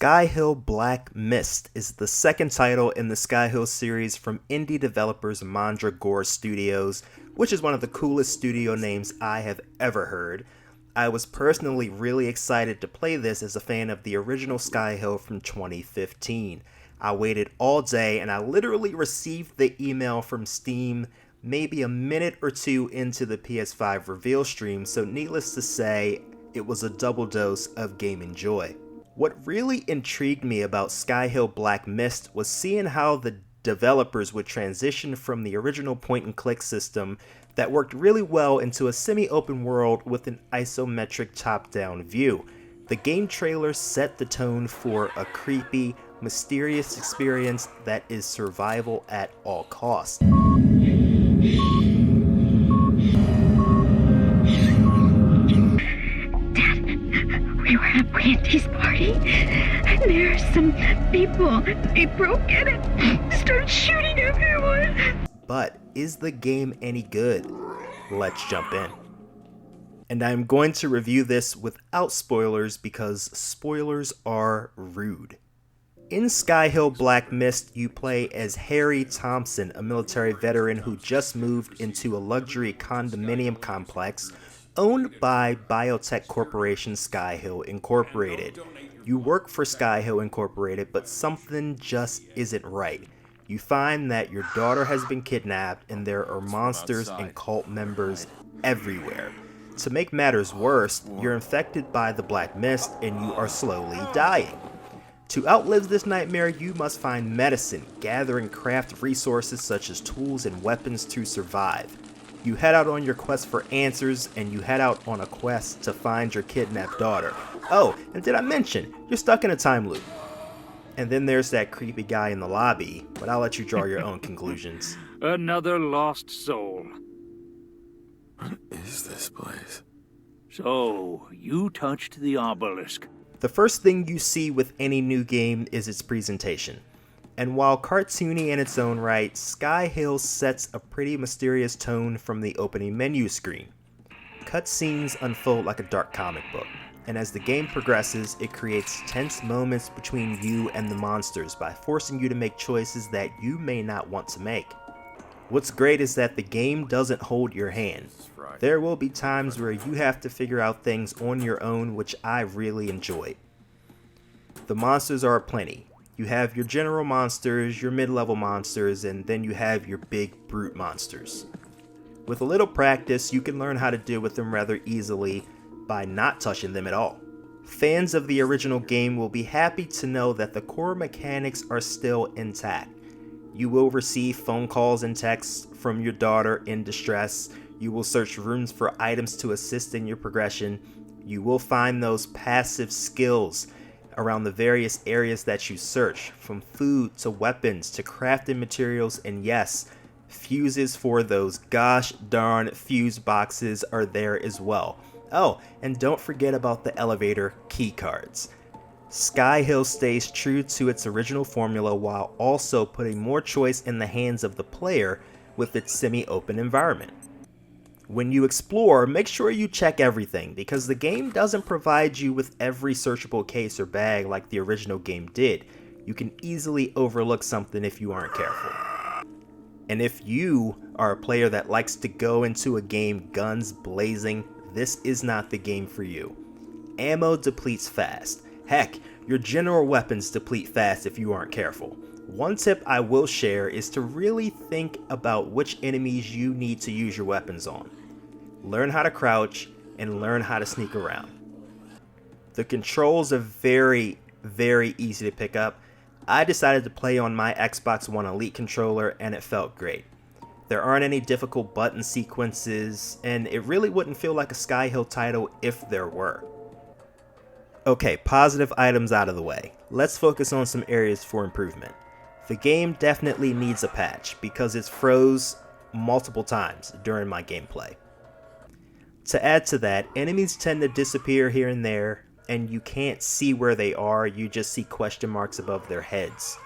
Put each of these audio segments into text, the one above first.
Skyhill Black Mist is the second title in the Skyhill series from indie developers Mandragora Studios, which is one of the coolest studio names I have ever heard. I was personally really excited to play this as a fan of the original Skyhill from 2015. I waited all day and I literally received the email from Steam maybe a minute or two into the PS5 reveal stream, so needless to say, it was a double dose of gaming joy. What really intrigued me about Skyhill Black Mist was seeing how the developers would transition from the original point-and-click system that worked really well into a semi-open world with an isometric top-down view. The game trailer set the tone for a creepy, mysterious experience that is survival at all costs. We were at Brandy's party, and there are some people. They broke in and started shooting everyone. But is the game any good? Let's jump in. And I'm going to review this without spoilers because spoilers are rude. In Skyhill Black Mist, you play as Harry Thompson, a military veteran who just moved into a luxury condominium complex owned by biotech corporation Skyhill Incorporated. You work for Skyhill Incorporated, but something just isn't right. You find that your daughter has been kidnapped and there are monsters and cult members everywhere. To make matters worse, you're infected by the Black Mist and you are slowly dying. To outlive this nightmare, you must find medicine, gather and craft resources such as tools and weapons to survive. You head out on your quest for answers, and you head out on a quest to find your kidnapped daughter. Oh, and did I mention, you're stuck in a time loop. And then there's that creepy guy in the lobby, but I'll let you draw your own conclusions. Another lost soul. What is this place? So, you touched the obelisk. The first thing you see with any new game is its presentation. And while cartoony in its own right, Skyhill sets a pretty mysterious tone from the opening menu screen. Cutscenes unfold like a dark comic book, and as the game progresses, it creates tense moments between you and the monsters by forcing you to make choices that you may not want to make. What's great is that the game doesn't hold your hand. There will be times where you have to figure out things on your own, which I really enjoyed. The monsters are aplenty. You have your general monsters, your mid-level monsters, and then you have your big brute monsters. With a little practice, you can learn how to deal with them rather easily by not touching them at all. Fans of the original game will be happy to know that the core mechanics are still intact. You will receive phone calls and texts from your daughter in distress. You will search rooms for items to assist in your progression. You will find those passive skills around the various areas that you search, from food to weapons to crafting materials, and yes, fuses for those gosh darn fuse boxes are there as well. Oh, and don't forget about the elevator keycards. Skyhill stays true to its original formula while also putting more choice in the hands of the player with its semi-open environment. When you explore, make sure you check everything, because the game doesn't provide you with every searchable case or bag like the original game did. You can easily overlook something if you aren't careful. And if you are a player that likes to go into a game guns blazing, this is not the game for you. Ammo depletes fast. Heck, your general weapons deplete fast if you aren't careful. One tip I will share is to really think about which enemies you need to use your weapons on. Learn how to crouch and learn how to sneak around. The controls are very, very easy to pick up. I decided to play on my Xbox One Elite controller and it felt great. There aren't any difficult button sequences, and it really wouldn't feel like a Skyhill title if there were. Okay, positive items out of the way. Let's focus on some areas for improvement. The game definitely needs a patch because it's froze multiple times during my gameplay. To add to that, enemies tend to disappear here and there, and you can't see where they are, you just see question marks above their heads.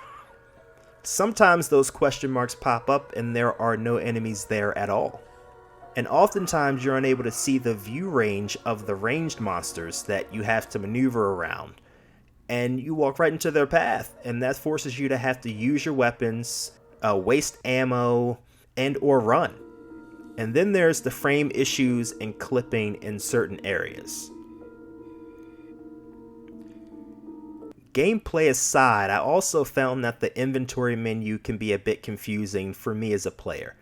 Sometimes those question marks pop up and there are no enemies there at all. And oftentimes you're unable to see the view range of the ranged monsters that you have to maneuver around. and you walk right into their path, and that forces you to have to use your weapons, waste ammo, and or run. And then there's the frame issues and clipping in certain areas. Gameplay aside, I also found that the inventory menu can be a bit confusing for me as a player.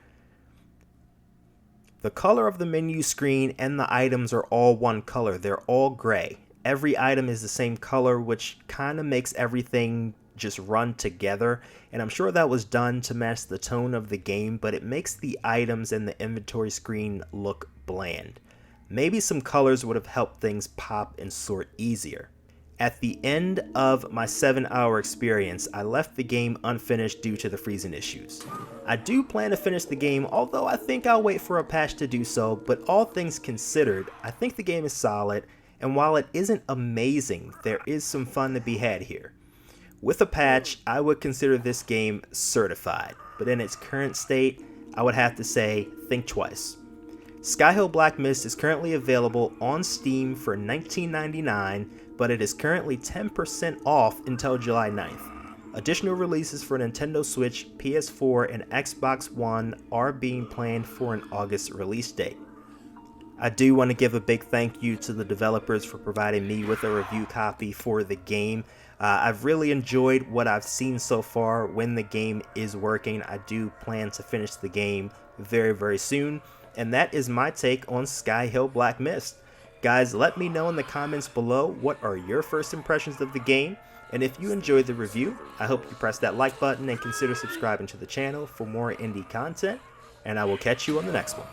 The color of the menu screen and the items are all one color. They're all gray. Every item is the same color, which kind of makes everything just run together. And I'm sure that was done to match the tone of the game, but it makes the items and the inventory screen look bland. Maybe some colors would have helped things pop and sort easier. At the end of my 7-hour experience, I left the game unfinished due to the freezing issues. I do plan to finish the game, although I think I'll wait for a patch to do so, but all things considered, I think the game is solid, and while it isn't amazing, there is some fun to be had here. With a patch, I would consider this game certified, but in its current state, I would have to say, think twice. Skyhill Black Mist is currently available on Steam for $19.99, but it is currently 10% off until July 9th. Additional releases for Nintendo Switch, PS4, and Xbox One are being planned for an August release date. I do want to give a big thank you to the developers for providing me with a review copy for the game. I've really enjoyed what I've seen so far. When the game is working, I do plan to finish the game very, very soon. And that is my take on Skyhill Black Mist. Guys, let me know in the comments below what are your first impressions of the game. And if you enjoyed the review, I hope you press that like button and consider subscribing to the channel for more indie content. And I will catch you on the next one.